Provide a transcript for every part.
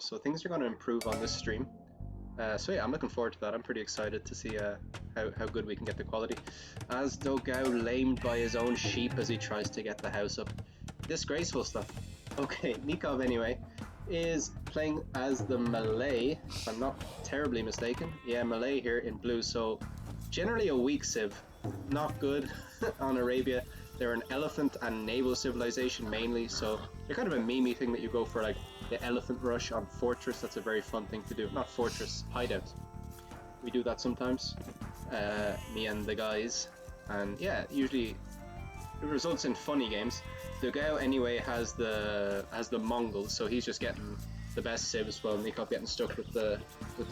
So things are going to improve on this stream. So yeah, I'm looking forward to that. I'm pretty excited to see how good we can get the quality. As dogao lamed by his own sheep as he tries to get the house up. Disgraceful stuff. Okay, Nicov anyway is playing as the Malay, if I'm not terribly mistaken. Yeah, Malay here in blue, so generally a weak civ. Not good on Arabia. They're an elephant and naval civilization mainly, so they're kind of a meme thing that you go for, like the elephant rush on Fortress. That's a very fun thing to do. Not Fortress, Hideout. We do that sometimes, me and the guys, and yeah, usually it results in funny games. Dogao anyway has the Mongols, so he's just getting the best civs, while Nicov getting stuck with the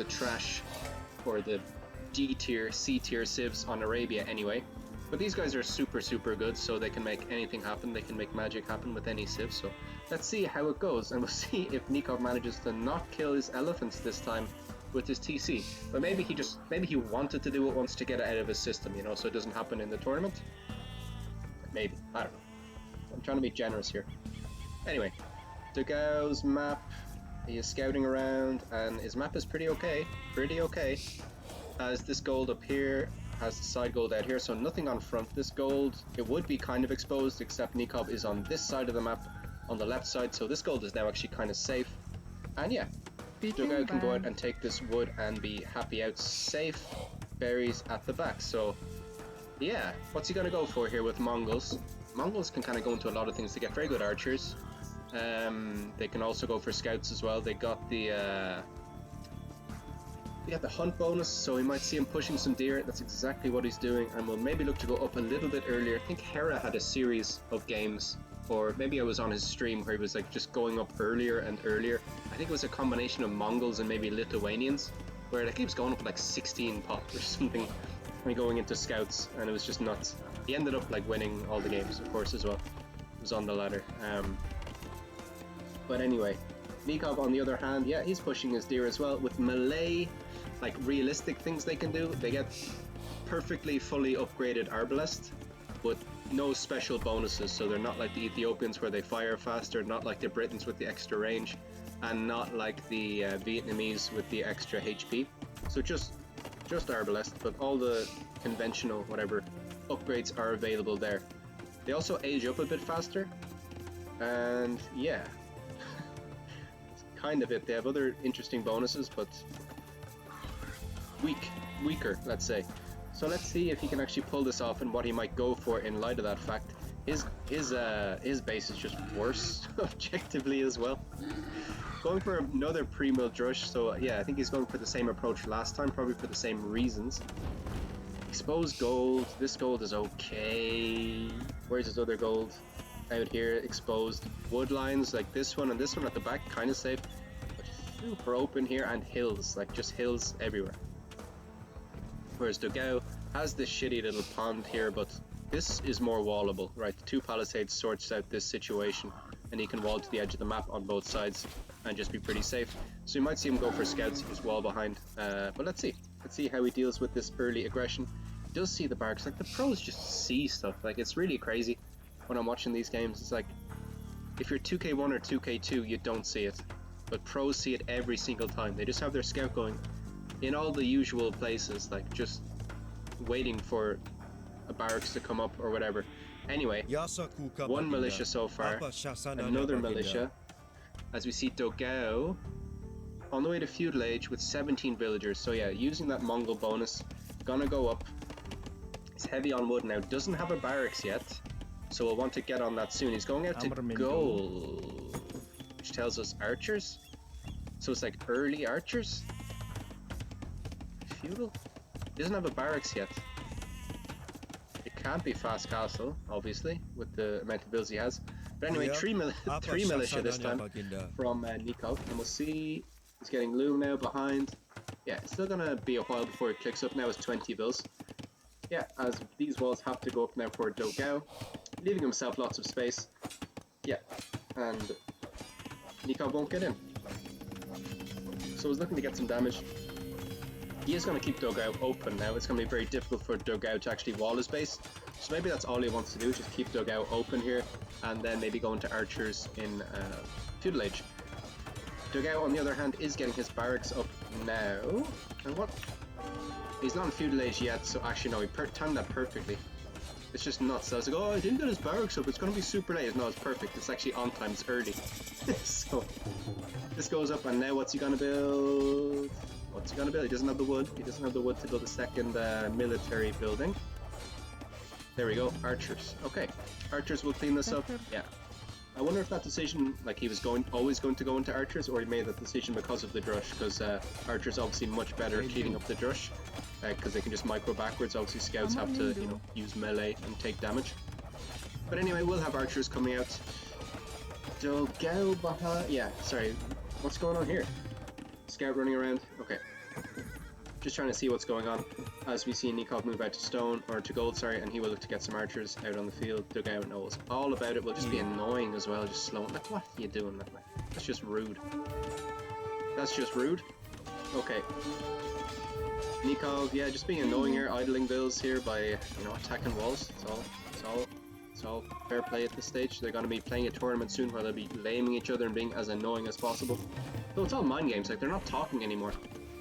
trash or the D tier, C tier civs on Arabia anyway. But these guys are super good, so they can make anything happen. They can make magic happen with any civ. So let's see how it goes, and we'll see if Nicov manages to not kill his elephants this time with his TC. But maybe he wanted to do it once to get it out of his system, you know, so it doesn't happen in the tournament. Maybe, I don't know. I'm trying to be generous here. Anyway, Dogao's map. He is scouting around, and his map is pretty okay. Has this gold up here. Has the side gold out here, so nothing on front. This gold, it would be kind of exposed, except Nicov is on this side of the map, on the left side, so this gold is now actually kind of safe. And yeah, dogao can go out and take this wood and be happy out safe. Berries at the back, so yeah, what's he gonna go for here with Mongols? Mongols can kind of go into a lot of things. They get very good archers. They can also go for scouts as well. They got the hunt bonus, so we might see him pushing some deer. That's exactly what he's doing, and we'll maybe look to go up a little bit earlier. I think Hera had a series of games, or maybe I was on his stream where he was like just going up earlier and earlier. I think it was a combination of Mongols and maybe Lithuanians, where like he was going up like 16 pop or something and going into scouts, and it was just nuts. He ended up like winning all the games, of course, as well. He was on the ladder. But anyway, Nicov on the other hand, yeah, he's pushing his deer as well. With Malay, like realistic things they can do, they get perfectly fully upgraded arbalest, but no special bonuses, so they're not like the Ethiopians where they fire faster, not like the Britons with the extra range, and not like the Vietnamese with the extra HP. So just arbalest, but all the conventional whatever upgrades are available there. They also age up a bit faster, and yeah, that's kind of it. They have other interesting bonuses, but weaker, let's say. So let's see if he can actually pull this off and what he might go for in light of that fact. His base is just worse objectively as well. Going for another pre-mill drush, so yeah, I think he's going for the same approach last time, probably for the same reasons. Exposed gold, this gold is okay. Where's his other gold? Out here, exposed. Wood lines like this one and this one at the back, kind of safe. But super open here, and hills, like just hills everywhere. Whereas dogao has this shitty little pond here, but this is more wallable, right? The two palisades sorts out this situation, and he can wall to the edge of the map on both sides and just be pretty safe. So you might see him go for scouts, just wall behind. But let's see how he deals with this early aggression. He does see the barracks, like the pros just see stuff, like it's really crazy when I'm watching these games. It's like, if you're 2k1 or 2k2, you don't see it, but pros see it every single time. They just have their scout going in all the usual places, like just waiting for a barracks to come up or whatever. Anyway, one militia so far, another militia, as we see dogao on the way to feudal age with 17 villagers. So yeah, using that Mongol bonus, gonna go up. He's heavy on wood now, doesn't have a barracks yet, so we'll want to get on that soon. He's going out to gold, which tells us archers, so it's like early archers. Feudal? He doesn't have a barracks yet. It can't be fast castle, obviously, with the amount of bills he has. But anyway, three militia this time from Nicov, and we'll see. He's getting loom now behind. Yeah, it's still gonna be a while before he clicks up. Now it's 20 bills. Yeah, as these walls have to go up now for dogao, leaving himself lots of space. Yeah, and Nicov won't get in. So he's looking to get some damage. He is going to keep dogao open now. It's going to be very difficult for dogao to actually wall his base. So maybe that's all he wants to do, just keep dogao open here, and then maybe go into archers in feudal age. Dogao, on the other hand, is getting his barracks up now. And what? He's not in feudal age yet, so actually no, he timed that perfectly. It's just nuts. I was like, oh, I didn't get his barracks up, it's going to be super late. No, it's perfect. It's actually on time, it's early. So, this goes up, and now what's he going to build? What's he going to build? He doesn't have the wood. He doesn't have the wood to build a second military building. There we go, archers. Okay, archers will clean this up. Yeah. I wonder if that decision, like he was always going to go into archers, or he made that decision because of the drush, because archers obviously much better at cleaning up the drush, because they can just micro backwards. Obviously scouts have to, you know, use melee and take damage. But anyway, we'll have archers coming out. Dogao behind, yeah, sorry, what's going on here? Scout running around, okay. Just trying to see what's going on as we see Nicov move out to stone, or to gold, sorry, and he will look to get some archers out on the field. Dogao knows all about it. Will just be annoying as well, just slowing. Like, what are you doing? Like, that's just rude. That's just rude. Okay. Nicov, yeah, just being annoying here, idling bills here by, you know, attacking walls. It's all fair play at this stage. They're going to be playing a tournament soon where they'll be laming each other and being as annoying as possible. Though it's all mind games, like they're not talking anymore.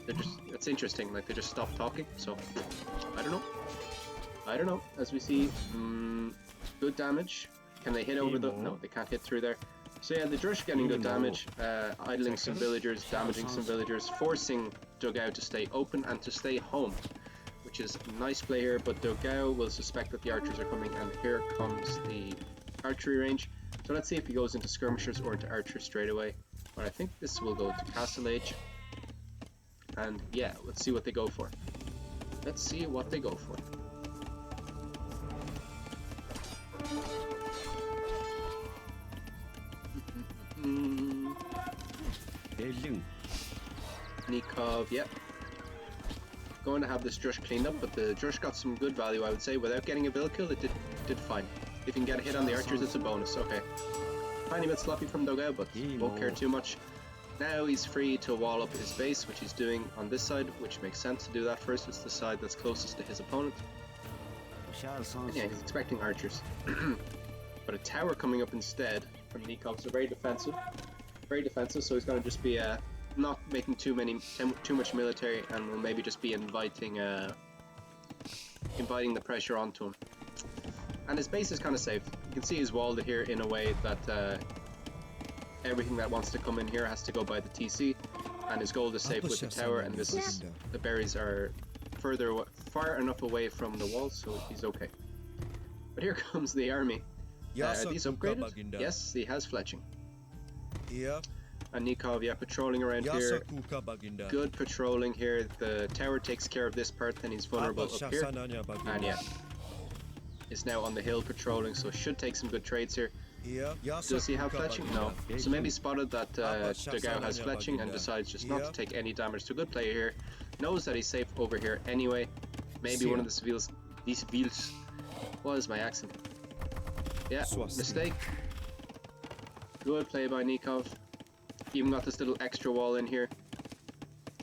They're just, it's interesting, like they just stopped talking, so I don't know. As we see, good damage. Can they hit over the, no, they can't hit through there. So yeah, the drush getting good damage, idling some villagers, damaging some villagers, forcing Dogao to stay open and to stay home, which is a nice play here. But Dogao will suspect that the archers are coming, and here comes the archery range. So let's see if he goes into skirmishers or into archers straight away. But I think this will go to castle age. And yeah, let's see what they go for. Let's see what they go for. Nicov, yep. Going to have this drush cleaned up, but the drush got some good value, I would say. Without getting a vill kill, it did fine. If you can get a hit on the archers, it's a bonus. Okay. Tiny bit sloppy from Dogao, but won't care too much. Now he's free to wall up his base, which he's doing on this side, which makes sense to do that first. It's the side that's closest to his opponent. And yeah, he's expecting archers. But a tower coming up instead from Nicov, so very defensive. Very defensive, so he's going to just be not making too much military, and will maybe just be inviting the pressure onto him. And his base is kind of safe. You can see he's walled it here in a way that everything that wants to come in here has to go by the TC, and his gold is safe with the tower, and this is, the berries are far enough away from the wall, so he's okay. But here comes the army. Are these upgraded? Yes, he has fletching. Yeah. And Nicov, yeah, patrolling around here. Good patrolling here. The tower takes care of this part, then he's vulnerable up here. And yeah, is now on the hill patrolling, so should take some good trades here. Does he have fletching? No. So maybe spotted that Dogao has fletching and decides just not to take any damage. So good player here. Knows that he's safe over here anyway. Maybe one of these vils. What is my accent? Yeah, mistake. Good play by Nicov. Even got this little extra wall in here.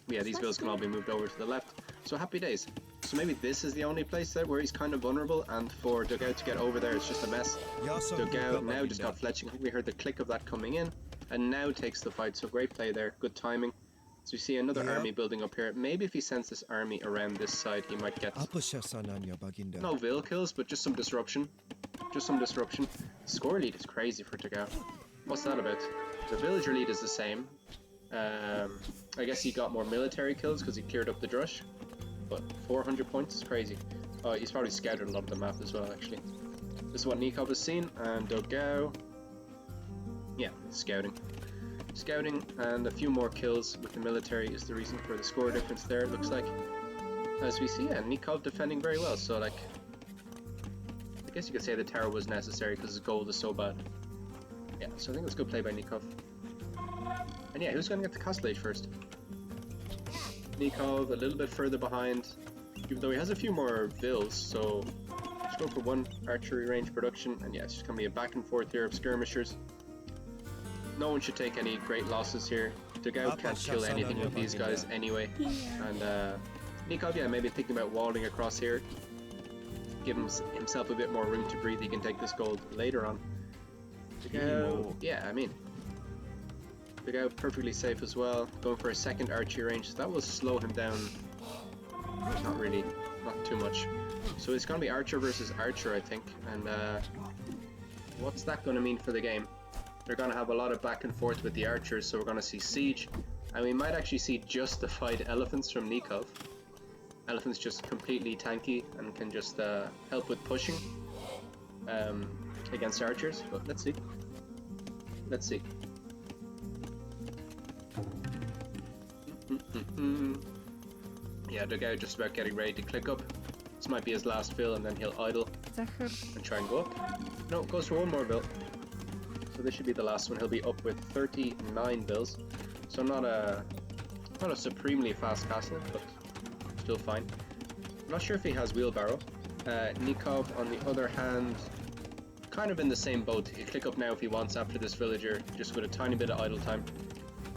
Yeah, these vils can all be moved over to the left. So happy days. So maybe this is the only place there where he's kind of vulnerable, and for Dogao to get over there, it's just a mess. Dogao now just got fletching. I think we heard the click of that coming in, and now takes the fight. So great play there, good timing. So we see another army building up here. Maybe if he sends this army around this side, he might get no vill kills, but just some disruption. Just some disruption. Score lead is crazy for Dogao. What's that about? The villager lead is the same. I guess he got more military kills because he cleared up the drush. But 400 points is crazy. Oh, he's probably scattered a lot of the map as well, actually. This is what Nicov has seen, and Dogao, yeah, scouting. Scouting, and a few more kills with the military is the reason for the score difference there, it looks like. As we see, yeah, Nicov defending very well, so like, I guess you could say the tower was necessary because his gold is so bad. Yeah, so I think it's good play by Nicov. And yeah, who's going to get the castle age first? Nicov a little bit further behind, even though he has a few more vills, so just go for one archery range production, and yeah, it's just going to be a back and forth here of skirmishers. No one should take any great losses here. Dogao can't kill anything with these guys anyway, and Nicov, yeah, maybe thinking about walling across here, give himself a bit more room to breathe. He can take this gold later on. Dogao, yeah, I mean, dogao perfectly safe as well, going for a second archery range. That will slow him down. Not really, not too much. So it's going to be archer versus archer, I think. And what's that going to mean for the game? They're going to have a lot of back and forth with the archers, so we're going to see siege. And we might actually see justified elephants from Nicov. Elephants just completely tanky and can just help with pushing against archers. But let's see. Let's see. Yeah, dogao just about getting ready to click up. This might be his last fill, and then he'll idle and try and go up. No, goes for one more bill. So this should be the last one. He'll be up with 39 bills. So not a supremely fast castle, but still fine. I'm not sure if he has wheelbarrow. Nicov, on the other hand, kind of in the same boat. He can click up now if he wants after this villager, just with a tiny bit of idle time.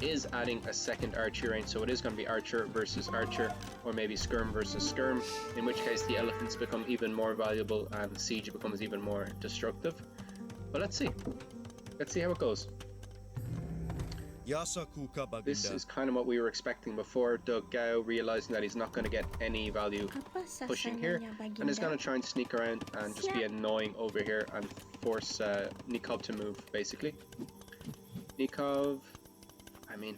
Is adding a second archer range, so it is going to be archer versus archer, or maybe skirm versus skirm, in which case the elephants become even more valuable and siege becomes even more destructive. But let's see how it goes. This is kind of what we were expecting before. dogao realizing that he's not going to get any value pushing here, and is going to try and sneak around and just be annoying over here and force Nicov to move, basically. Nicov, I mean,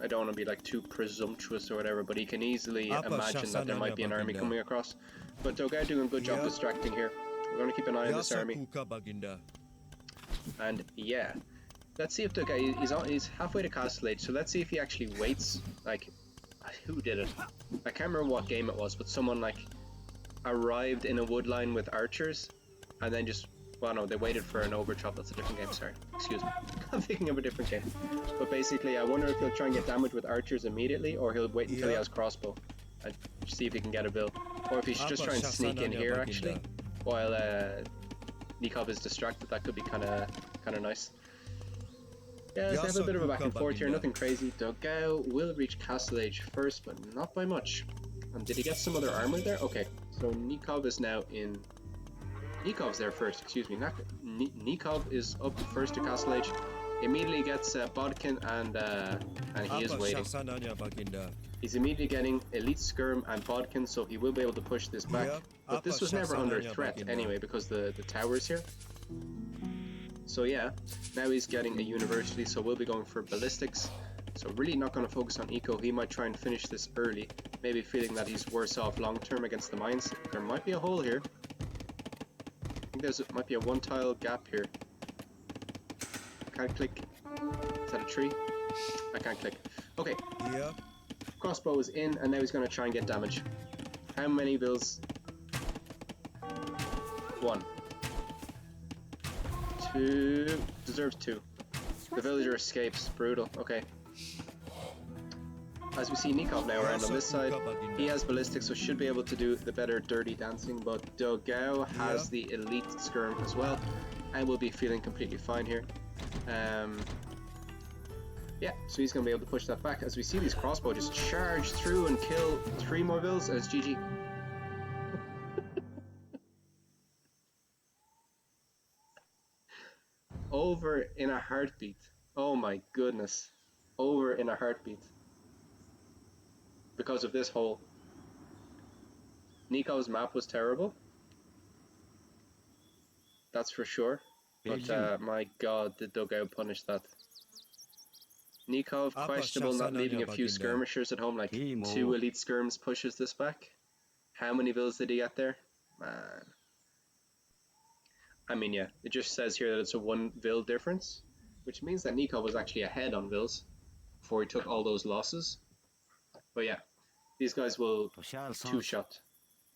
I don't want to be like too presumptuous or whatever, but he can easily imagine that there might be an army coming across. But dogao doing a good job distracting here. We're going to keep an eye on this army. And yeah, let's see if dogao, he's halfway to castle age, so let's see if he actually waits. Like, who did it? I can't remember what game it was, but someone like arrived in a wood line with archers and then just, well, no, they waited for an overchop. That's a different game, sorry. Excuse me. I'm thinking of a different game. But basically, I wonder if he'll try and get damage with archers immediately, or he'll wait until he has crossbow and see if he can get a bill. Or if he should just try and sneak in here, actually, while Nicov is distracted. That could be kind of nice. Yeah, let's have a bit of a back and forth here. Nothing crazy. dogao will reach castle age first, but not by much. And did he get some other armor there? Okay, so Nicov is now in... Nikov's there first, excuse me. Nicov is up first to castle age. Immediately gets bodkin and he is waiting. He's immediately getting elite skirm and bodkin, so he will be able to push this back. But this was never under threat anyway, because the tower's here. So yeah, now he's getting a university, so we'll be going for ballistics. So really not going to focus on eco. He might try and finish this early, maybe feeling that he's worse off long term against the mines. There might be a hole here. I think might be a one tile gap here. Can't click. Is that a tree? I can't click. Okay. Yeah. Crossbow is in, and now he's going to try and get damage. How many bills? 1. 2. Deserves 2. The villager escapes. Brutal. Okay. As we see Nicov now around on this side, he has ballistics, so should be able to do the better dirty dancing, but dogao has the elite skirm as well, and will be feeling completely fine here. Yeah, so he's going to be able to push that back. As we see these crossbow just charge through and kill 3 more bills, and it's GG. Over in a heartbeat. Oh my goodness. Over in a heartbeat. Because of this hole. Nicov's map was terrible. That's for sure. But my god, did dogao punish that. Nicov, questionable not leaving a few skirmishers at home, like 2 elite skirms pushes this back. How many vills did he get there? Man. I mean, yeah, it just says here that it's a 1 vill difference, which means that Nicov was actually ahead on vills before he took all those losses. But yeah, these guys will 2-shot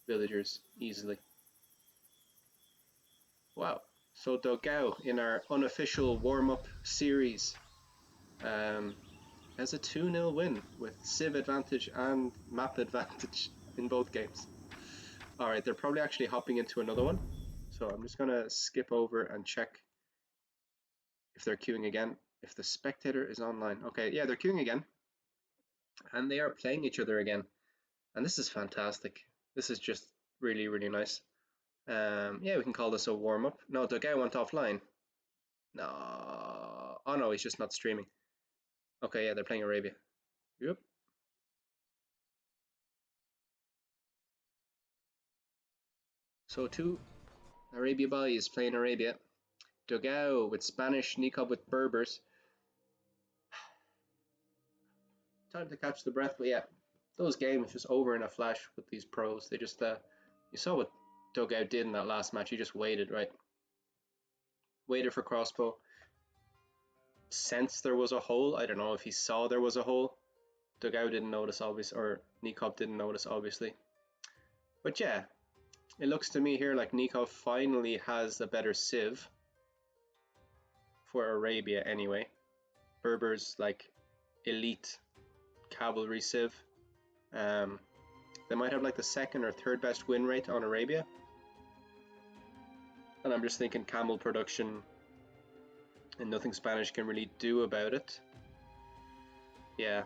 villagers easily. Wow. So dogao in our unofficial warm-up series has a 2-0 win with civ advantage and map advantage in both games. Alright, they're probably actually hopping into another one. So I'm just going to skip over and check if they're queuing again. If the spectator is online. Okay, yeah, they're queuing again. And they are playing each other again. And this is fantastic. This is just really, really nice. Yeah, we can call this a warm-up. No, dogao went offline. No. Oh no, he's just not streaming. Okay, yeah, they're playing Arabia. Yep. So two Arabia boys playing Arabia. Dogao with Spanish, Nicov with Berbers. Time to catch the breath, but yeah, those games just over in a flash with these pros. They just, you saw what Dogao did in that last match. He just waited, right? Waited for crossbow. Sensed there was a hole. I don't know if he saw there was a hole. Dogao didn't notice, obviously, or Nicov didn't notice, obviously. But yeah, it looks to me here like Nicov finally has a better sieve for Arabia anyway. Berber's like elite cavalry civ. They might have like the second or third best win rate on Arabia. And I'm just thinking camel production and nothing Spanish can really do about it. Yeah,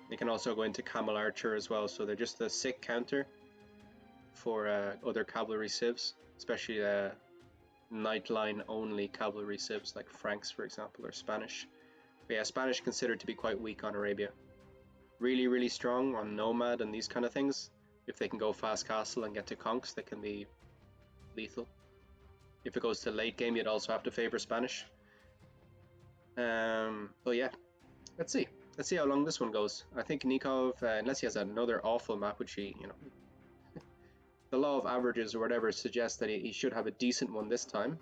they can also go into camel archer as well, so they're just a sick counter for other cavalry civs, especially nightline only cavalry civs like Franks, for example, or Spanish. But yeah, Spanish considered to be quite weak on Arabia. Really, really strong on Nomad and these kind of things. If they can go fast castle and get to conks, they can be lethal. If it goes to late game, you'd also have to favor Spanish. But yeah, let's see. Let's see how long this one goes. I think Nicov, unless he has another awful map, which he, the law of averages or whatever suggests that he should have a decent one this time.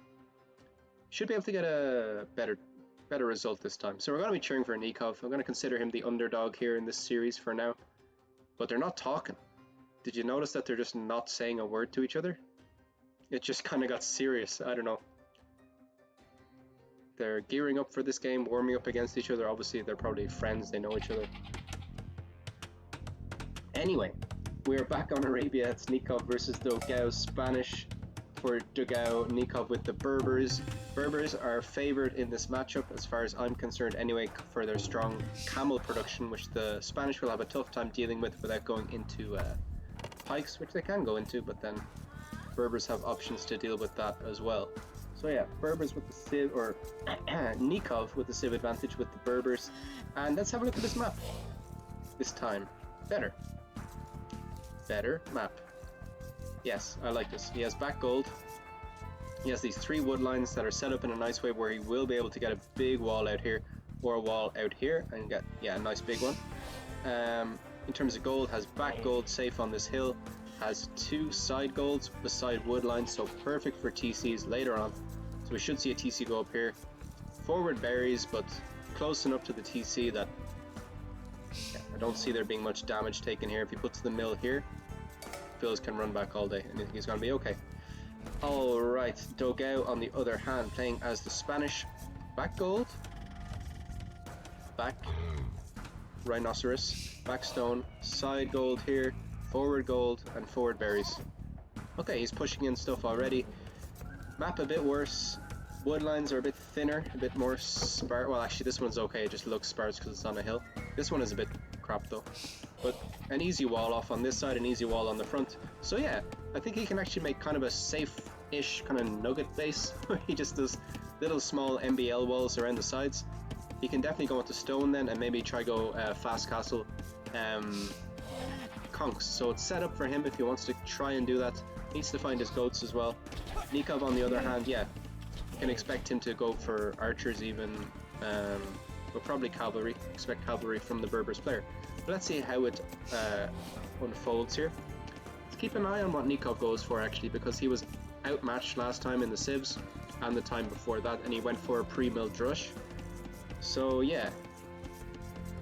Should be able to get a better result this time. So we're going to be cheering for Nicov. I'm going to consider him the underdog here in this series for now. But they're not talking. Did you notice that they're just not saying a word to each other? It just kind of got serious. I don't know. They're gearing up for this game, warming up against each other. Obviously, they're probably friends. They know each other. Anyway, we're back on Arabia. It's Nicov versus dogao. Spanish for dogao, Nicov with the Berbers. Berbers are favored in this matchup as far as I'm concerned anyway for their strong camel production, which the Spanish will have a tough time dealing with without going into pikes, which they can go into, but then Berbers have options to deal with that as well. So yeah, Berbers with the civ, or Nicov with the civ advantage with the Berbers. And let's have a look at this map. This time, better map. Yes, I like this. He has back gold. He has these 3 wood lines that are set up in a nice way where he will be able to get a big wall out here or a wall out here and get, yeah, a nice big one. In terms of gold, has back gold safe on this hill, has 2 side golds beside wood lines, so perfect for TCs later on. So we should see a TC go up here. Forward berries, but close enough to the TC that I don't see there being much damage taken here. If he puts the mill here, Phils can run back all day and he's going to be okay. Alright, dogao on the other hand, playing as the Spanish. Back gold, back rhinoceros, back stone, side gold here, forward gold, and forward berries. Okay, he's pushing in stuff already. Map a bit worse. Wood lines are a bit thinner, a bit more sparse. Well, actually, this one's okay. It just looks sparse because it's on a hill. This one is a bit crap though. But an easy wall off on this side, an easy wall on the front. So yeah, I think he can actually make kind of a safe-ish kind of nugget base where he just does little small MBL walls around the sides. He can definitely go into stone then and maybe try go fast castle conks. So it's set up for him if he wants to try and do that. Needs to find his goats as well. Nicov on the other hand, yeah, can expect him to go for archers even, but probably cavalry. Expect cavalry from the Berbers player. But let's see how it unfolds here. Let's keep an eye on what Nicov goes for actually, because he was outmatched last time in the civs and the time before that, and he went for a pre-mill drush. So yeah,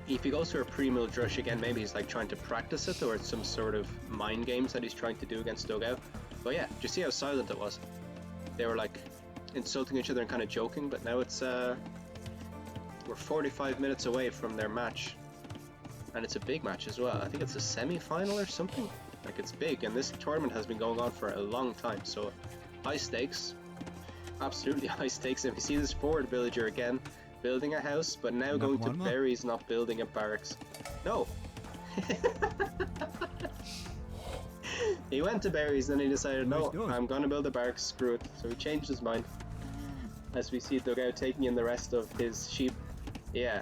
if he goes for a pre-mill drush again, maybe he's like trying to practice it, or it's some sort of mind games that he's trying to do against dogao. But yeah, do you see how silent it was? They were like insulting each other and kind of joking, but now it's we're 45 minutes away from their match, and it's a big match as well. I think it's a semi-final or something. Like, it's big, and this tournament has been going on for a long time, so high stakes, absolutely high stakes. And we see this forward villager again building a house, but now going to berries, not building a barracks. No. He went to berries, then he decided, no, I'm gonna build a barracks, screw it. So he changed his mind. As we see dogao taking in the rest of his sheep. Yeah.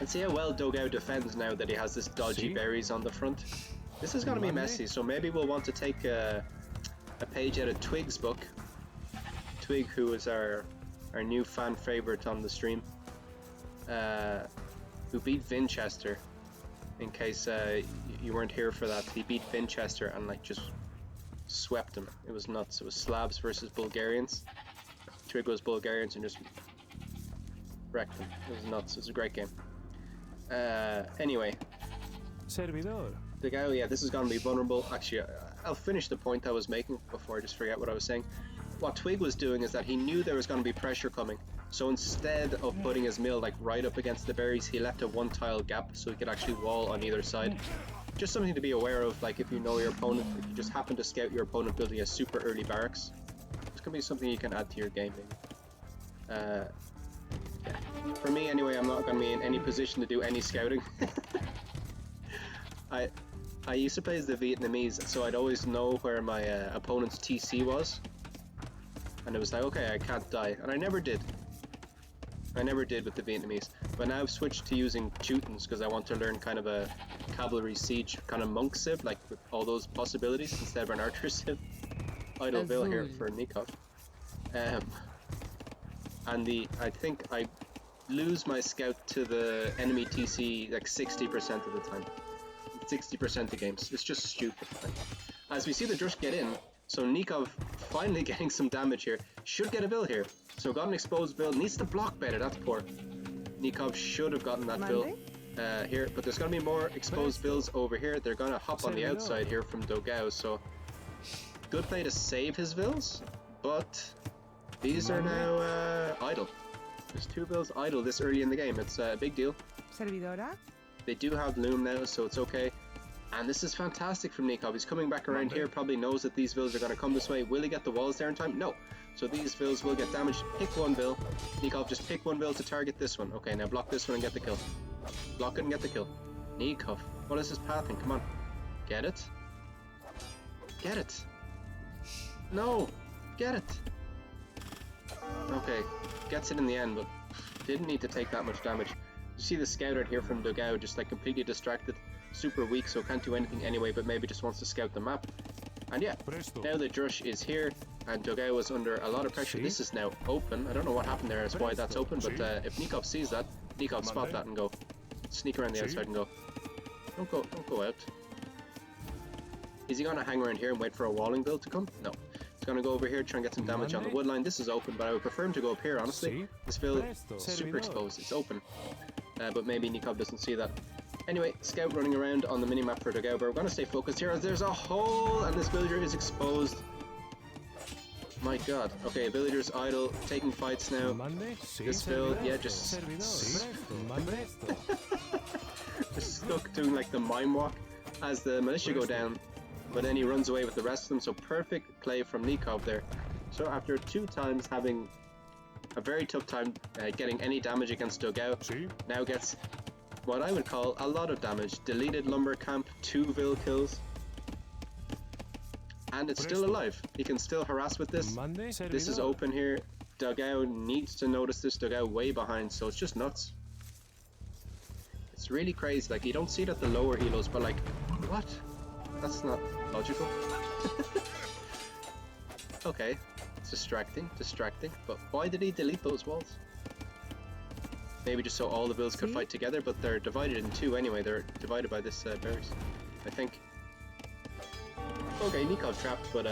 And see how well dogao defends now that he has this dodgy berries on the front. This is going to be messy, so maybe we'll want to take a page out of Twig's book. Twig, who is our new fan favorite on the stream, who beat Vinchester. In case you weren't here for that, he beat Vinchester and like just swept him. It was nuts. It was Slavs versus Bulgarians. Twig was Bulgarians and just wrecked them. It was nuts. It was a great game. Anyway. Servidor. The guy, yeah, this is going to be vulnerable. Actually, I'll finish the point I was making before I just forget what I was saying. What Twig was doing is that he knew there was going to be pressure coming. So instead of putting his mill like right up against the berries, he left a one tile gap so he could actually wall on either side. Just something to be aware of, like if you know your opponent, if you just happen to scout your opponent building a super early barracks, it's going to be something you can add to your game, maybe. Yeah. For me anyway, I'm not going to be in any position to do any scouting. I used to play as the Vietnamese, so I'd always know where my opponent's TC was. And it was like, okay, I can't die. And I never did. I never did with the Vietnamese. But now I've switched to using Teutons because I want to learn kind of a cavalry siege kind of monk civ, like with all those possibilities instead of an archer civ. Idleville here for Nicov. And I think I lose my scout to the enemy TC like 60% of the time. 60% of games. It's just stupid. As we see the Drush get in, so Nicov finally getting some damage here. Should get a bill here. So got an exposed bill. Needs to block better. That's poor. Nicov should have gotten that bill here. But there's going to be more exposed bills over here. They're going to hop on the outside here from dogao. So good play to save his bills. But these are now idle. There's 2 bills idle this early in the game. It's a big deal. Servidora? They do have loom now, so it's okay. And this is fantastic from Nicov. He's coming back around here, probably knows that these vills are going to come this way. Will he get the walls there in time? No. So these vills will get damaged. Pick one vill. Nicov, just pick one vill to target this one. Okay, now block this one and get the kill. Block it and get the kill. Nicov, what is his pathing? Come on. Get it? Get it. No. Get it. Okay, gets it in the end, but didn't need to take that much damage. You see the scout out here from dogao, just like completely distracted, super weak, so can't do anything anyway, but maybe just wants to scout the map. And yeah, now the Drush is here, and dogao is under a lot of pressure. This is now open. I don't know what happened there as why that's open, but if Nicov sees that, Nicov spot that and go. Sneak around the outside and go. Don't go out. Is he gonna hang around here and wait for a walling build to come? No. He's gonna go over here, try and get some damage on the wood line. This is open, but I would prefer him to go up here, honestly. This field is super exposed. It's open. But maybe Nicov doesn't see that. Anyway, scout running around on the minimap for dogao, but we're gonna stay focused here as there's a hole and this villager is exposed. My god. Okay, villager's idle, taking fights now. This build, yeah, just just stuck doing like the mime walk as the militia go down, but then he runs away with the rest of them, so perfect play from Nicov there. So after 2 times having a very tough time getting any damage against dogao, now gets what I would call a lot of damage. Deleted lumber camp, 2 vill kills, and it's still alive. He can still harass with this. This is open here. Dogao needs to notice this. Dogao way behind, so it's just nuts. It's really crazy. Like, you don't see it at the lower elos, but like, what? That's not logical. Okay, it's distracting, but why did he delete those walls? Maybe just so all the bills could fight together, but they're divided in 2 anyway. They're divided by this berries, I think. Okay, Nicov trapped, but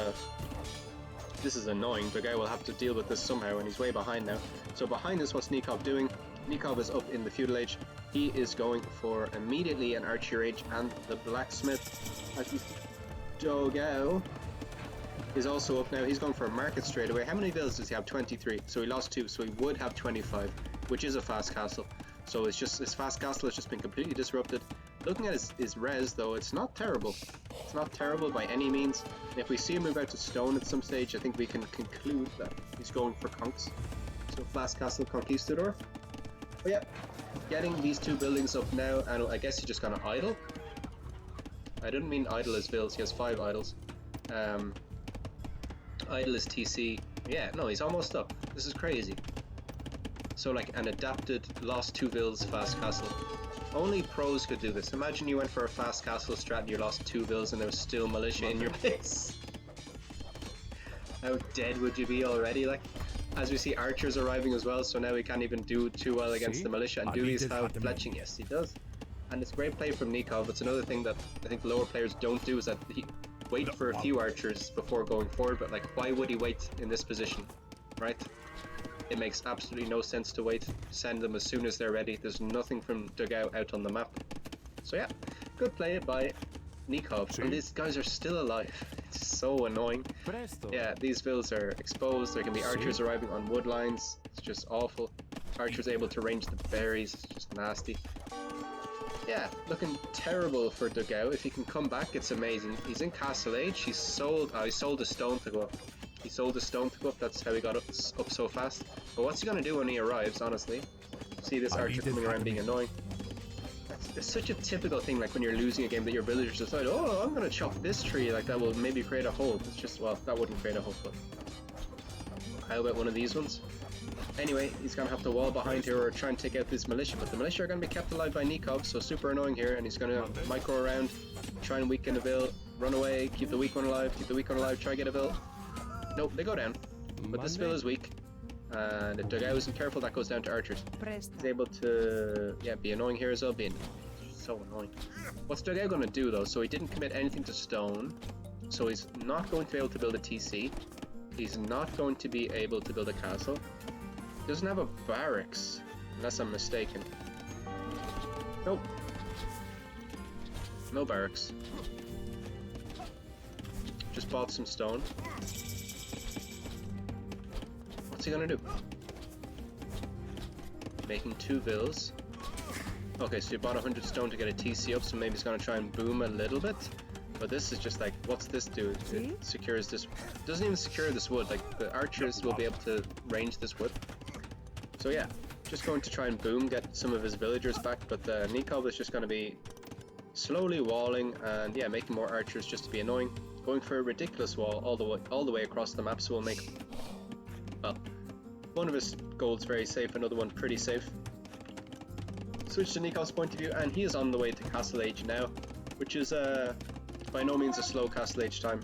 this is annoying. The guy will have to deal with this somehow, and he's way behind now. So behind us, what's Nicov doing? Nicov is up in the feudal age. He is going for immediately an archer age and the blacksmith. Dogao is also up now. He's going for a market straight away. How many villas does he have? 23. So he lost 2, so he would have 25, which is a fast castle. So it's just, his fast castle has just been completely disrupted. Looking at his res though, it's not terrible. It's not terrible by any means. And if we see him move out to stone at some stage, I think we can conclude that he's going for conks. So fast castle conquistador. But yeah, getting these 2 buildings up now, and I guess he's just gonna idle. I didn't mean idle as vills, he has 5 idols. Idle is TC. Yeah, no, he's almost up. This is crazy. So like an adapted, lost 2 vills fast castle. Only pros could do this. Imagine you went for a fast castle strat and you lost 2 bills and there was still militia in your base. How dead would you be already? Like, as we see archers arriving as well, so now he can't even do too well against the militia. And do he have fletching? Yes, he does. And it's great play from Nicov. It's another thing that I think lower players don't do, is that he wait for a few archers before going forward. But like, why would he wait in this position, right? It makes absolutely no sense to wait. Send them as soon as they're ready. There's nothing from dogao out on the map. So yeah, good play by Nicov. And these guys are still alive. It's so annoying. Yeah, these villas are exposed. There can be archers arriving on wood lines. It's just awful. Archers able to range the berries. It's just nasty. Yeah, looking terrible for dogao. If he can come back, it's amazing. He's in castle age. He sold a stone to go up. He sold a stone to go up. That's how he got up so fast. But what's he gonna do when he arrives, honestly? See this archer coming around being annoying. It's such a typical thing, like when you're losing a game, that your villagers decide, oh, I'm gonna chop this tree, like that will maybe create a hole. It's just, well, that wouldn't create a hole, but how about one of these ones? Anyway, he's gonna have to wall behind here or try and take out this militia, but the militia are gonna be kept alive by Nicov, so super annoying here, and he's gonna micro around, try and weaken a vill, run away, keep the weak one alive, try and get a vill. Nope, they go down, but this vill is weak, and if dogao isn't careful, that goes down to archers. He's able to, yeah, be annoying here as well, being so annoying. What's dogao gonna do though? So he didn't commit anything to stone, so he's not going to be able to build a TC, he's not going to be able to build a castle, he doesn't have a barracks, unless I'm mistaken. Nope. No barracks. Just bought some stone. What's he gonna do? Making 2 vills. Okay, so he bought 100 stone to get a TC up, so maybe he's gonna try and boom a little bit. But this is just like, what's this do? It secures this. It doesn't even secure this wood. Like, the archers will be able to range this wood. So yeah, just going to try and boom, get some of his villagers back. But Nicov is just gonna be slowly walling and yeah, making more archers just to be annoying. Going for a ridiculous wall all the way across the map, so we'll make, well, one of his golds very safe, another one pretty safe. Switch to Nikov's point of view, and he is on the way to castle age now, which is by no means a slow castle age time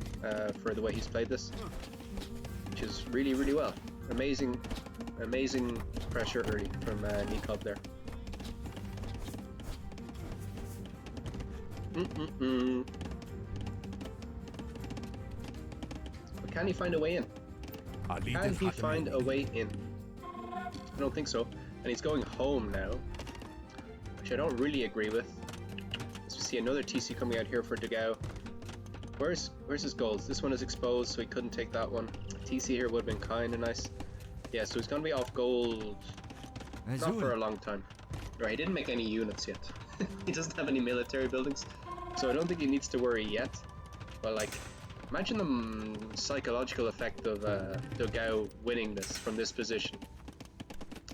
for the way he's played this, which is really, really well. Amazing pressure early from Nicov there. But can he find a way in? Can he find a way in? I don't think so. And he's going home now, which I don't really agree with. As we see another TC coming out here for dogao. Where's his golds? This one is exposed, so he couldn't take that one. TC here would have been kind of nice. Yeah, so he's gonna be off gold. Not for a long time. Right, he didn't make any units yet. He doesn't have any military buildings, so I don't think he needs to worry yet. But like, imagine the psychological effect of dogao winning this from this position.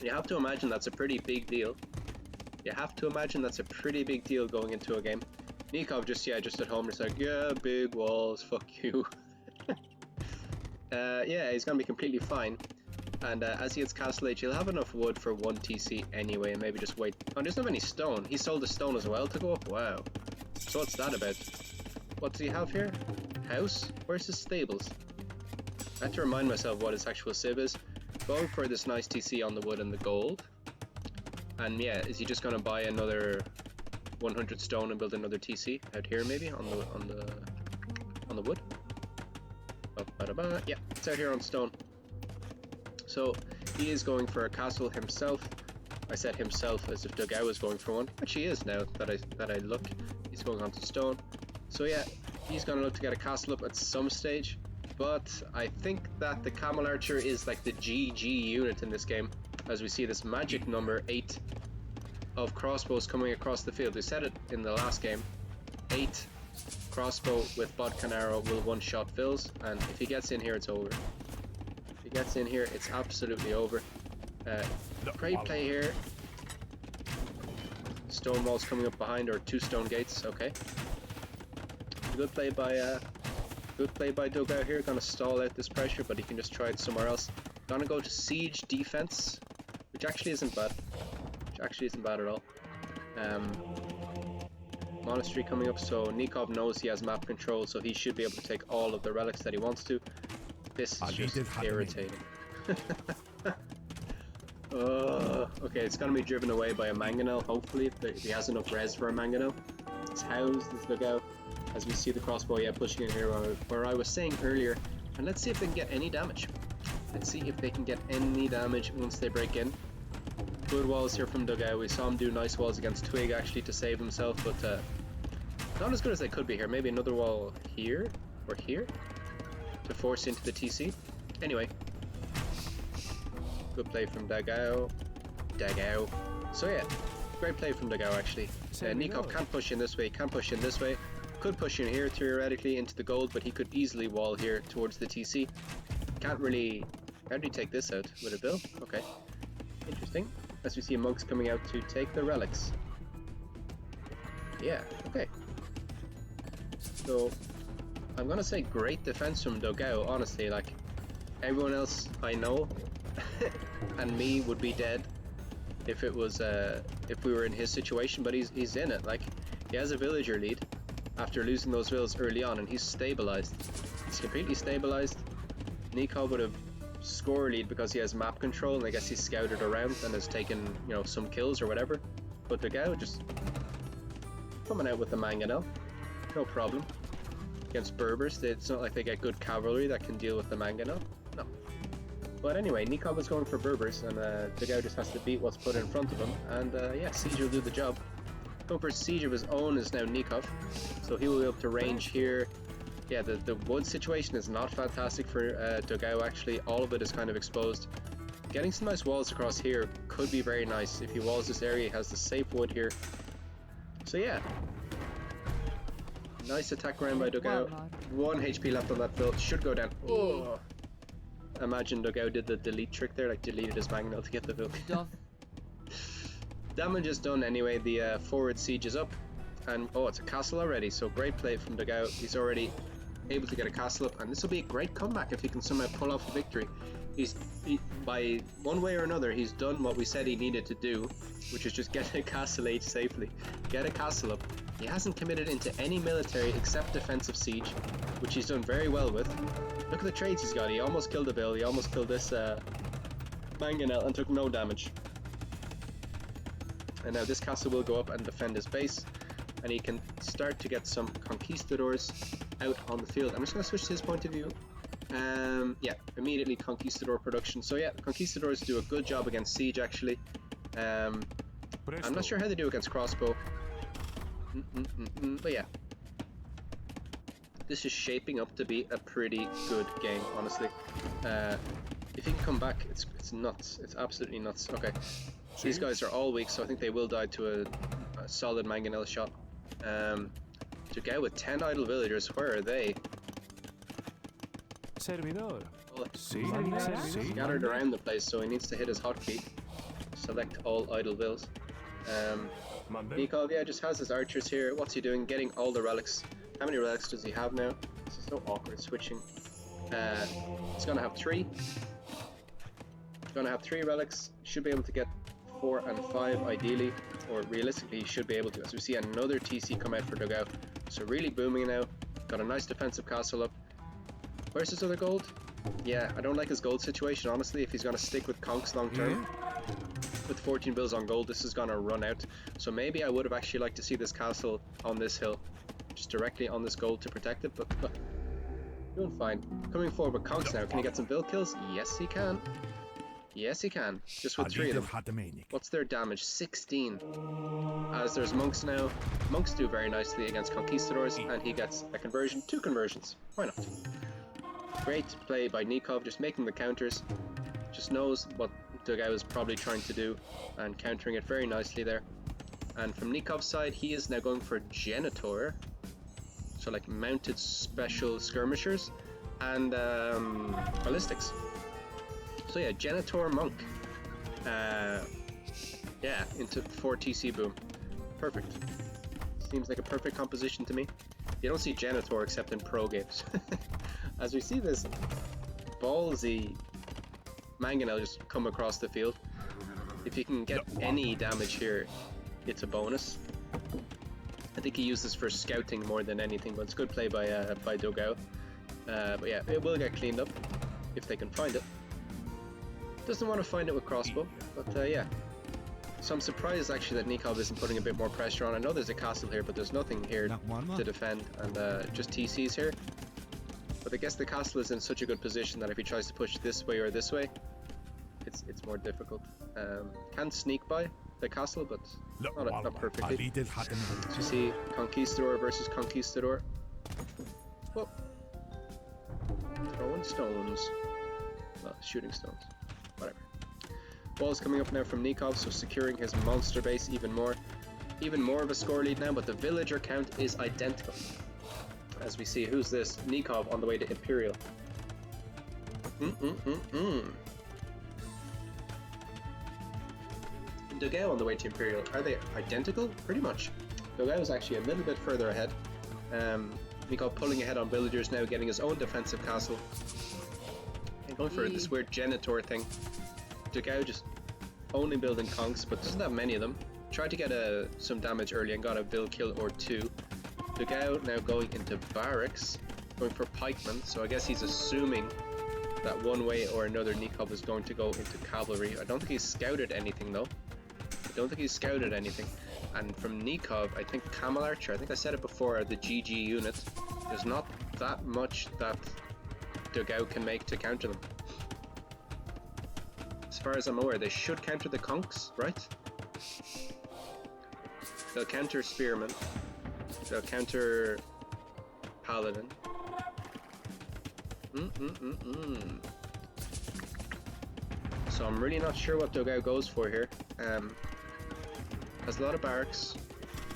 You have to imagine that's a pretty big deal. You have to imagine that's a pretty big deal going into a game. Nicov just at home, just like, yeah, big walls, fuck you. Yeah, he's gonna be completely fine. And as he hits castle age, he'll have enough wood for 1 TC anyway, and maybe just wait. Oh, he doesn't have any stone. He sold the stone as well to go up. Wow. So what's that about? What does he have here? House? Where's his stables? I have to remind myself what his actual civ is. Going for this nice TC on the wood and the gold. And yeah, is he just gonna buy another 100 stone and build another TC out here maybe on the wood? Yeah, it's out here on stone. So he is going for a castle himself. I said himself as if dogao was going for one, which he is now that I look. He's going onto stone. So yeah, he's gonna look to get a castle up at some stage. But I think that the camel archer is like the GG unit in this game, as we see this magic number 8 of crossbows coming across the field. We said it in the last game. 8 crossbow with bodkin arrow will one-shot vills, and if he gets in here, it's over. If he gets in here, it's absolutely over. Great play here. Stone walls coming up behind, or 2 stone gates. Okay. Good play by dogao here. Gonna stall out this pressure, but he can just try it somewhere else. Gonna go to siege defense, which actually isn't bad. Which actually isn't bad at all. Monastery coming up, so Nicov knows he has map control, so he should be able to take all of the relics that he wants to. This is just irritating. Okay, it's gonna be driven away by a mangonel, hopefully, if he has enough res for a mangonel. It's housed, this dogao, as we see the crossbow, yeah, pushing in here where I was saying earlier. And let's see if they can get any damage. Let's see if they can get any damage once they break in. Good walls here from dogao. We saw him do nice walls against Twig actually to save himself, but not as good as they could be here. Maybe another wall here or here to force into the TC. Anyway, good play from dogao. So yeah, great play from dogao actually. Nicov can't push in this way, can't push in this way. Could push in here theoretically into the gold, but he could easily wall here towards the TC. Can't really... How did he take this out? With a bill? Okay. Interesting. As we see monks coming out to take the relics. Yeah, okay. So, I'm gonna say great defense from dogao, honestly. Like, everyone else I know and me would be dead if it was, if we were in his situation, but he's in it. Like, he has a villager lead after losing those villas early on, and he's stabilized. He's completely stabilized. Nicov would have score lead because he has map control, and I guess he's scouted around and has taken, you know, some kills or whatever. But dogao just coming out with the mangonel, no problem. Against Berbers, it's not like they get good cavalry that can deal with the mangonel. No. But anyway, Nicov is going for Berbers, and dogao just has to beat what's put in front of him, and yeah, Siege will do the job. Going for Siege of his own is now Nicov, so he will be able to range here. Yeah, the wood situation is not fantastic for dogao actually. All of it is kind of exposed. Getting some nice walls across here could be very nice. If he walls this area, he has the safe wood here. So yeah. Nice attack round by dogao. 1 HP left on that build. Should go down. Oh. Imagine dogao did the delete trick there, like deleted his mangonel to get the build. Damage is done anyway. The forward siege is up. And oh, it's a castle already, so great play from dogao. He's already able to get a castle up, and this will be a great comeback if he can somehow pull off the victory. By one way or another, he's done what we said he needed to do, which is just get a castle age safely. Get a castle up. He hasn't committed into any military except defensive siege, which he's done very well with. Look at the trades he's got. He almost killed a bill, he almost killed this mangonel and took no damage. And now this castle will go up and defend his base, and he can start to get some conquistadors out on the field. I'm just going to switch to his point of view. Yeah, immediately conquistador production. So yeah, conquistadors do a good job against siege actually. I'm not sure how they do against crossbow. But yeah, this is shaping up to be a pretty good game, honestly. If he can come back, it's nuts. It's absolutely nuts. Okay, these guys are all weak, so I think they will die to a solid mangonel shot. dogao with 10 idle villagers, where are they? Servidor. Well, scattered around the place, so he needs to hit his hotkey. Select all idle vills. Nicov, yeah, just has his archers here. What's he doing? Getting all the relics. How many relics does he have now? This is so awkward switching. He's gonna have 3. He's gonna have 3 relics. Should be able to get 4 and 5 ideally, or realistically he should be able to, as we see another TC come out for dogao. So really booming now. Got a nice defensive castle up. Where's his other gold? Yeah, I don't like his gold situation, honestly. If he's gonna stick with conks long term, with 14 bills on gold, this is gonna run out. So maybe I would have actually liked to see this castle on this hill, just directly on this gold to protect it, but doing fine. Coming forward with conks now. Can he get some bill kills? Yes, he can. Yes, he can. Just with 3 of them. What's their damage? 16. As there's monks now. Monks do very nicely against conquistadors, and he gets a conversion. 2 conversions. Why not? Great play by Nicov, just making the counters. Just knows what dogao is probably trying to do, and countering it very nicely there. And from Nikov's side, he is now going for Genitor. So like mounted special skirmishers and ballistics. So yeah, Genitor Monk. Yeah, into 4 TC boom. Perfect. Seems like a perfect composition to me. You don't see Genitor except in pro games. As we see this ballsy mangonel just come across the field. If you can get any damage here, it's a bonus. I think he uses for scouting more than anything, but it's good play by dogao. But yeah, it will get cleaned up if they can find it. Doesn't want to find it with crossbow, but yeah. So I'm surprised actually that Nicov isn't putting a bit more pressure on. I know there's a castle here, but there's nothing here to defend, and just TCs here. But I guess the castle is in such a good position that if he tries to push this way or this way, it's more difficult. Can sneak by the castle, but not perfectly. So you see Conquistador versus Conquistador. Whoop. Throwing stones. Well, shooting stones. Whatever. Walls coming up now from Nicov, so securing his monster base even more. Even more of a score lead now, but the villager count is identical. As we see, who's this? Nicov on the way to Imperial. Dogao on the way to Imperial. Are they identical? Pretty much. Dogao is actually a little bit further ahead. Nicov pulling ahead on villagers now, getting his own defensive castle. And going for this weird Genitor thing. Dogao just only building conks, but doesn't have many of them. Tried to get some damage early and got a vill kill or two. Dogao now going into barracks, going for pikemen, so I guess he's assuming that one way or another Nicov is going to go into cavalry. I don't think he's scouted anything though. And from Nicov, I think Camel Archer, I think I said it before, the GG unit, there's not that much that Dogao can make to counter them. As far as I'm aware, they should counter the conks, right? They'll counter Spearman. They'll counter Paladin. So I'm really not sure what Dogao goes for here. Has a lot of barracks,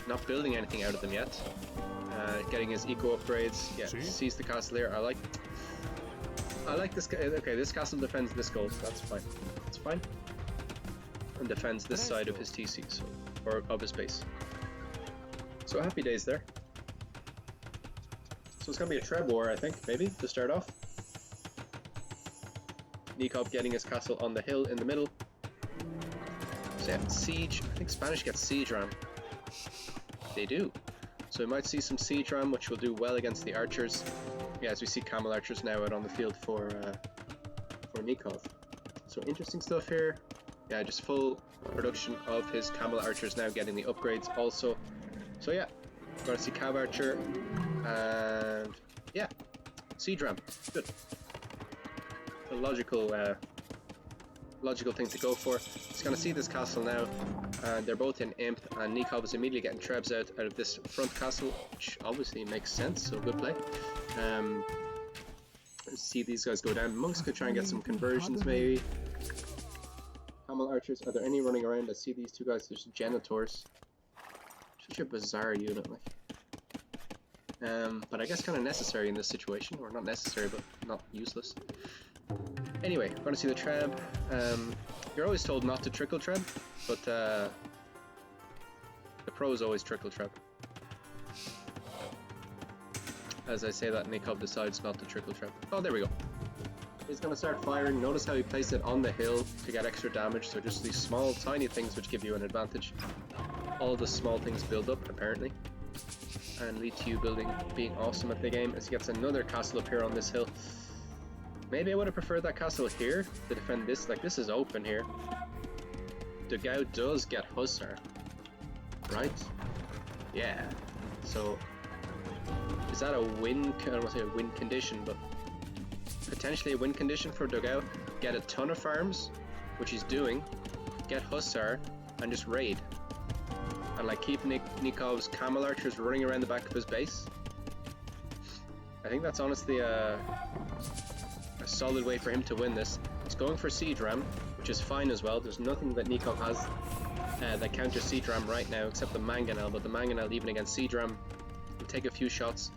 not building anything out of them yet. Getting his eco upgrades. Yeah, sees the castle here. I like this. Okay, this castle defends this goal, so that's fine. It's fine. And defends this side of his TC, so, or of his base. So happy days there. So it's gonna be a Treb war, I think, maybe, to start off. Nicov getting his castle on the hill in the middle. So yeah, siege. I think Spanish gets siege ram. They do. So we might see some siege ram, which will do well against the archers. Yeah, as we see camel archers now out on the field for Nicov. So interesting stuff here. Yeah, just full production of his camel archers now, getting the upgrades also. So yeah, we're going to see cav archer and yeah, siege ram. Good. A logical thing to go for. He's going to see this castle now, and they're both in imp, and Nicov is immediately getting trebs out of this front castle, which obviously makes sense, so good play. See these guys go down. Monks could try and get some conversions maybe. Camel archers, are there any running around? I see these two guys, there's Genitors. Such a bizarre unit, like. But I guess kind of necessary in this situation, or not necessary, but not useless. Anyway, we're going to see the treb. You're always told not to trickle treb, but the pros always trickle treb. As I say that, Nicov decides not to trickle treb. Oh, there we go. He's going to start firing. Notice how he placed it on the hill to get extra damage, so just these small, tiny things which give you an advantage. All the small things build up, apparently, and lead to you being awesome at the game. As he gets another castle up here on this hill. Maybe I would have preferred that castle here to defend this. Like, this is open here. Dogao does get Hussar, right? Yeah. So, is that a win? I don't want to say a win condition, but potentially a win condition for Dogao. Get a ton of farms, which he's doing. Get Hussar and just raid. And like keep Nikov's camel archers running around the back of his base. I think that's honestly a solid way for him to win this. He's going for siege ram, which is fine as well. There's nothing that Nicov has that counters siege ram right now except the mangonel, but the mangonel even against siege ram will take a few shots.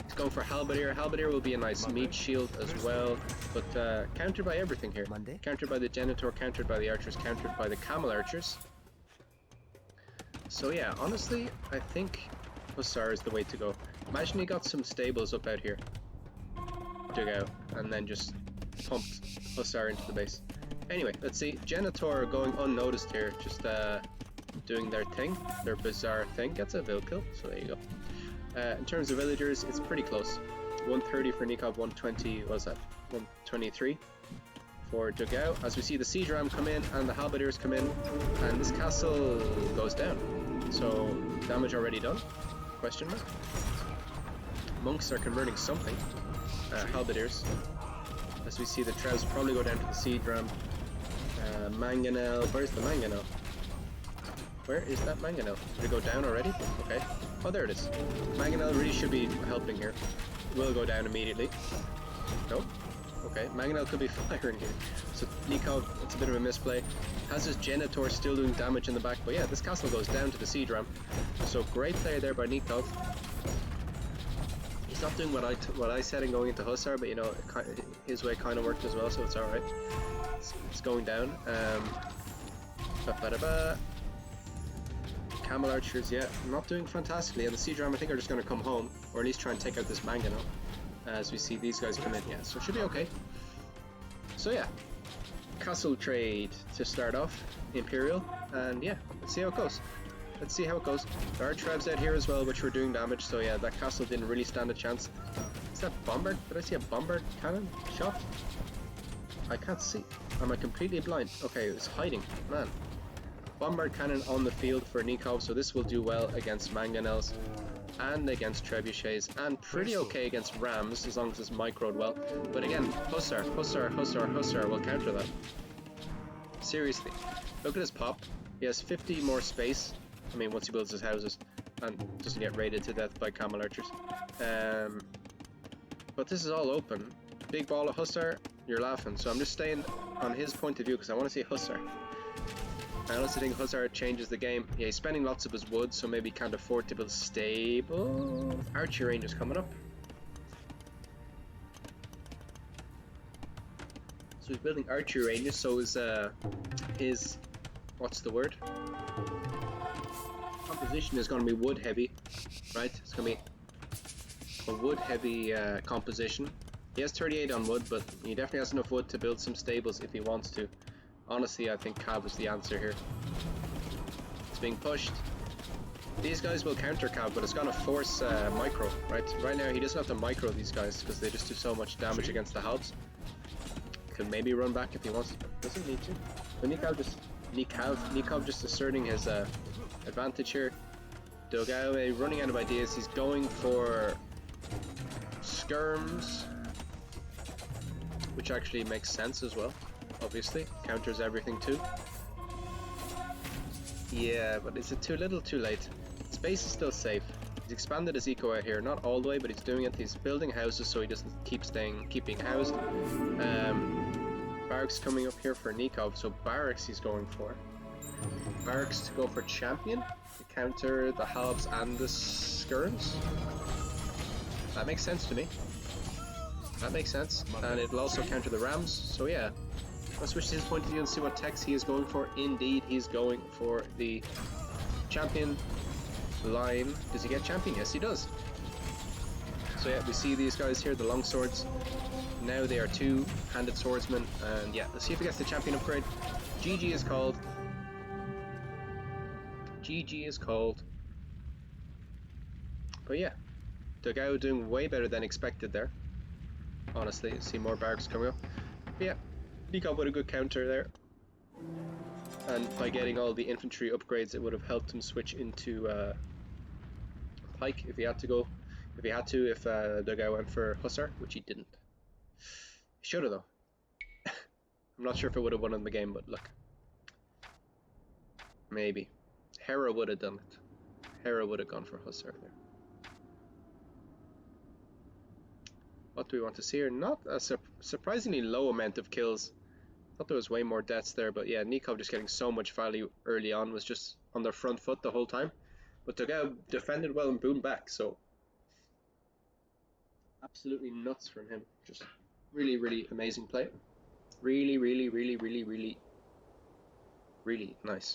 He's going for halberdier. Halberdier will be a nice meat shield as well, but countered by everything here. Countered by the Genitor, countered by the archers, countered by the camel archers. So yeah, honestly, I think Hussar is the way to go. Imagine he got some stables up out here. Dogao, and then just pumped Hussar into the base. Anyway, let's see. Genitor going unnoticed here, just doing their thing, their bizarre thing. Gets a vill kill, so there you go. In terms of villagers, it's pretty close. 130 for Nicov, 120, what was that? 123 for dogao. As we see the siege ram come in and the halberdiers come in, and this castle goes down. So damage already done? Question mark. Monks are converting something. Halberdiers. As we see the Treves probably go down to the siege ram. Mangonel, where's the Mangonel? Where is that Mangonel? Did it go down already? Okay. Oh, there it is. Mangonel really should be helping here. Will go down immediately. Nope. Okay, Mangonel could be firing here. So Nicov, it's a bit of a misplay. Has his Genitor still doing damage in the back, but yeah, this castle goes down to the siege ram. So great play there by Nicov. He's not doing what I said in going into Hussar, but you know, his way kind of worked as well, so it's alright. It's going down. Camel archers, yeah, not doing fantastically, and the siege ram I think are just going to come home, or at least try and take out this Mangonel. As we see these guys come in, yeah, so it should be okay. So yeah, castle trade to start off, Imperial, and yeah, let's see how it goes. Let's see how it goes. There are Trebs out here as well, which were doing damage, so yeah, that castle didn't really stand a chance. Is that bombard? Did I see a bombard cannon shot? I can't see. Am I completely blind? Okay, it's hiding, man. Bombard cannon on the field for Nicov, so this will do well against Mangonels and against Trebuchets, and pretty okay against Rams as long as it's microed well. But again, Hussar will counter that. Seriously, look at his pop. He has 50 more space. I mean, once he builds his houses and doesn't get raided to death by camel archers. But this is all open. Big ball of Hussar, you're laughing. So I'm just staying on his point of view because I want to see Hussar. I honestly think Hussar changes the game. Yeah, he's spending lots of his wood, so maybe he can't afford to build stable. Archer range is coming up. So he's building archer ranges, so his what's the word? Composition is going to be wood heavy, right? It's going to be a wood heavy composition. He has 38 on wood, but he definitely has enough wood to build some stables if he wants to. Honestly, I think Cav is the answer here. It's being pushed. These guys will counter Cav, but it's going to force micro, right? Right now, he doesn't have to micro these guys because they just do so much damage against the halbs. Could maybe run back if he wants, but doesn't need to. But Nicov just asserting his advantage here. Dogao running out of ideas. He's going for skirms, which actually makes sense as well. Obviously, counters everything too. Yeah, but is it too little, too late? Space is still safe. He's expanded his eco out here, not all the way, but he's doing it. He's building houses so he doesn't keep being housed. Barracks coming up here for Nicov, so barracks he's going for. Barracks to go for champion to counter the halbs and the skirms. That makes sense to me. That makes sense, and it'll also counter the rams. So yeah. Let's switch to his point of view and see what techs he is going for. Indeed, he's going for the champion line. Does he get champion? Yes, he does. So yeah, we see these guys here, the long swords. Now they are two-handed swordsmen, and yeah, let's see if he gets the champion upgrade. GG is called. GG is called. But yeah, dogao doing way better than expected there. Honestly, see more barracks coming up. But yeah. Nicov with a good counter there, and by getting all the infantry upgrades, it would have helped him switch into pike if he had to if dogao went for Hussar, which he didn't. He should have though. I'm not sure if it would have won in the game, but look, maybe Hera would have done it. Hera would have gone for Hussar there. What do we want to see here? Not a surprisingly low amount of kills. Thought there was way more deaths there, but yeah, Nicov just getting so much value early on, was just on their front foot the whole time. But dogao defended well and boomed back, so absolutely nuts from him. Just really, really amazing play. Really, really, really, really, really, really nice.